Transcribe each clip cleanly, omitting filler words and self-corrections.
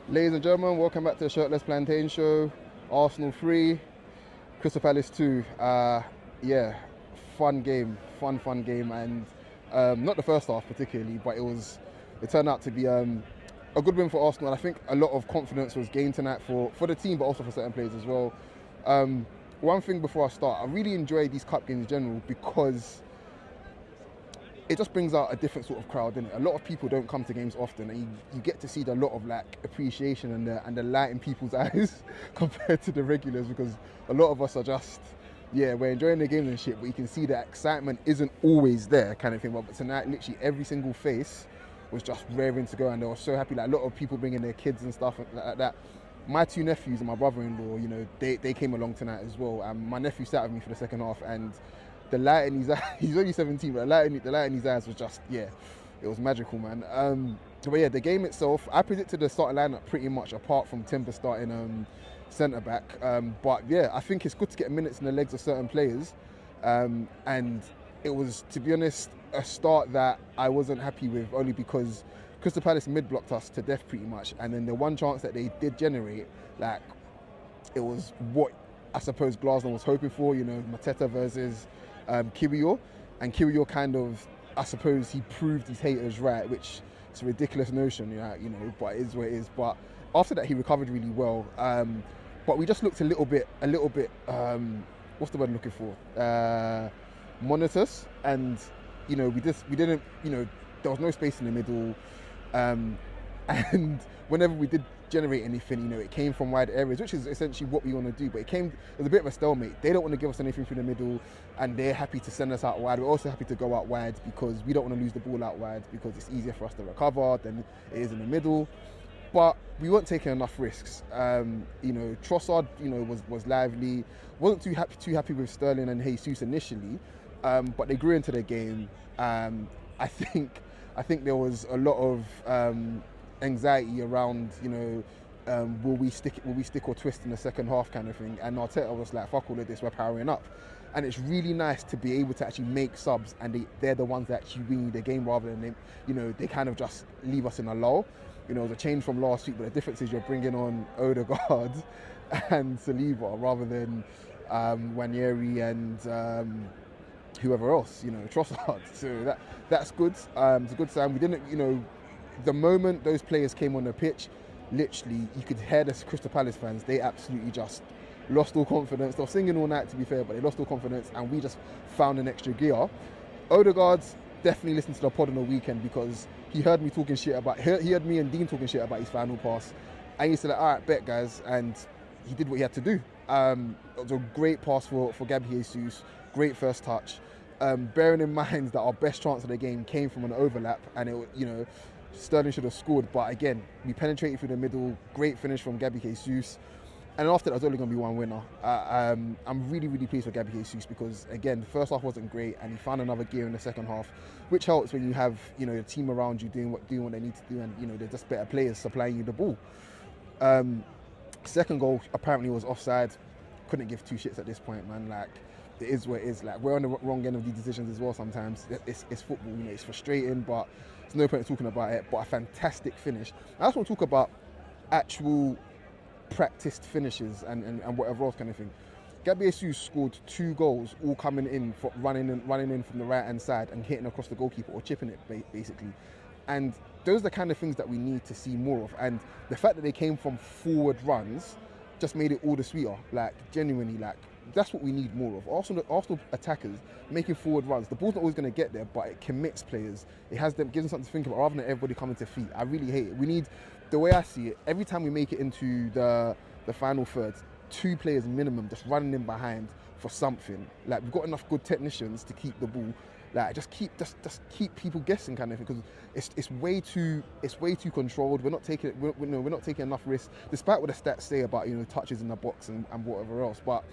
Ladies and gentlemen, welcome back to the Shirtless Plantain Show. Arsenal 3, Crystal Palace 2. Yeah, fun game, fun game, and not the first half particularly, but it turned out to be a good win for Arsenal. And I think a lot of confidence was gained tonight for the team, but also for certain players as well. One thing before I start, I really enjoy these cup games in general because it just brings out a different sort of crowd, innit? A lot of people don't come to games often, and you get to see a lot of appreciation and the light in people's eyes compared to the regulars, because a lot of us are just, yeah, we're enjoying the games and shit, but you can see the excitement isn't always there, kind of thing. But tonight, literally every single face was just raring to go, and they were so happy. Like a lot of people bringing their kids and stuff like that. My two nephews and my brother-in-law, they came along tonight as well. And my nephew sat with me for the second half, and the light in his eyes, he's only 17, but the light in his eyes was just, yeah, it was magical, man. But yeah, the game itself, I predicted the starting lineup pretty much, apart from Timber starting centre back. But yeah, I think it's good to get minutes in the legs of certain players. And it was, to be honest, a start that I wasn't happy with, only because Crystal Palace mid-blocked us to death pretty much. And then the one chance that they did generate, it was what I suppose Glasner was hoping for, Mateta versus Kiwior, and Kiwior kind of, I suppose, he proved his haters right, which is a ridiculous notion, but it is what it is. But after that, he recovered really well. But we just looked a little bit, what's the word I'm looking for? Monotonous, and we didn't, there was no space in the middle, and whenever we did generate anything, it came from wide areas, which is essentially what we want to do. But it was a bit of a stalemate. They don't want to give us anything through the middle, and they're happy to send us out wide. We're also happy to go out wide because we don't want to lose the ball out wide, because it's easier for us to recover than it is in the middle. But we weren't taking enough risks. Trossard, was lively. Wasn't too happy with Sterling and Jesus initially, but they grew into the game. I think there was a lot of anxiety around, will we stick or twist in the second half, kind of thing. And Arteta was like, fuck all of this, we're powering up. And it's really nice to be able to actually make subs, and they're the ones that actually win the game, rather than they kind of just leave us in a lull. It was a change from last week, but the difference is you're bringing on Odegaard and Saliba rather than Wanyeri and whoever else, Trossard. So that's good. It's a good sign. We didn't, the moment those players came on the pitch, literally, you could hear the Crystal Palace fans, they absolutely just lost all confidence. They were singing all night, to be fair, but they lost all confidence, and we just found an extra gear. Odegaard's definitely listened to the pod on the weekend, because he heard me talking shit about, he heard me and Dean talking shit about his final pass, and he said, all right, bet, guys, and he did what he had to do. It was a great pass for Gabby Jesus, great first touch. Bearing in mind that our best chance of the game came from an overlap, and it, Sterling should have scored, but again, we penetrated through the middle. Great finish from Gabby Jesus, and after that, there's only going to be one winner. I'm really, really pleased with Gabby Jesus, because again, the first half wasn't great, and he found another gear in the second half, which helps when you have your team around you doing what they need to do, and they're just better players supplying you the ball. Second goal apparently was offside. Couldn't give two shits at this point, man. It is what it is. We're on the wrong end of these decisions as well sometimes. It's football, it's frustrating, but there's no point in talking about it. But a fantastic finish. I just want to talk about actual practiced finishes and whatever else, kind of thing. Gabby Jesus scored 2 goals, all coming in, running in from the right hand side and hitting across the goalkeeper, or chipping it basically. And those are the kind of things that we need to see more of. And the fact that they came from forward runs just made it all the sweeter. Genuinely, that's what we need more of. Arsenal attackers making forward runs. The ball's not always going to get there, but it commits players. It gives them something to think about, rather than everybody coming to feet. I really hate it. We need, the way I see it, every time we make it into the final third, 2 players minimum just running in behind for something. We've got enough good technicians to keep the ball. Just keep people guessing, kind of thing, because it's way too controlled. We're not taking enough risks, despite what the stats say about touches in the box and whatever else. But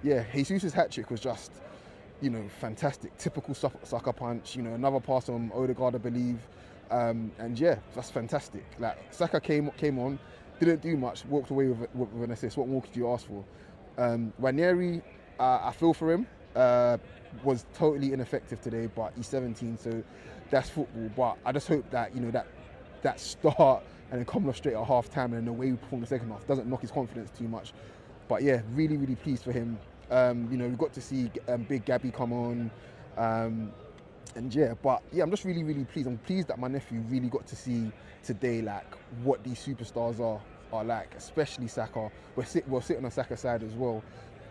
yeah, Jesus' hat-trick was just fantastic. Typical sucker punch. Another pass on Odegaard, I believe, and yeah, that's fantastic. Saka came on, didn't do much, walked away with an assist. What more could you ask for? Wanyeri, I feel for him. Was totally ineffective today, but he's 17, so that's football. But I just hope that that that start and then coming off straight at half time, and then the way we perform the second half doesn't knock his confidence too much. But yeah, really, really pleased for him. We got to see Big Gabby come on. And yeah, but yeah, I'm just really, really pleased. I'm pleased that my nephew really got to see today, like, what these superstars are like, especially Saka. We're sitting on Saka's side as well,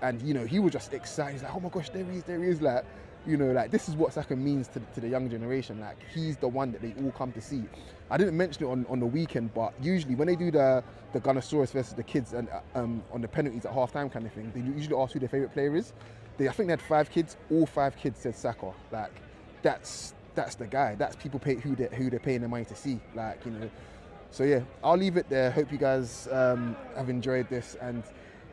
and he was just excited. He's like, oh my gosh, there he is, like, like, this is what Saka means to the young generation. Like, he's the one that they all come to see. I didn't mention it on the weekend, but usually when they do the Gunnosaurus versus the kids and on the penalties at half time kind of thing, they usually ask who their favourite player is. I think they had 5 kids. All 5 kids said Saka. Like, that's the guy. That's people who they're paying their money to see. Like, So yeah, I'll leave it there. Hope you guys have enjoyed this, and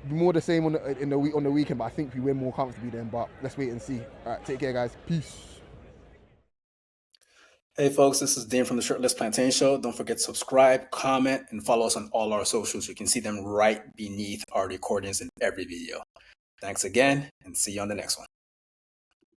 more the same on the weekend. But I think we win more comfortably then. But let's wait and see. All right, take care, guys. Peace. Hey folks, this is Dan from the Shirtless Plantain Show. Don't forget to subscribe, comment, and follow us on all our socials. You can see them right beneath our recordings in every video. Thanks again, and see you on the next one.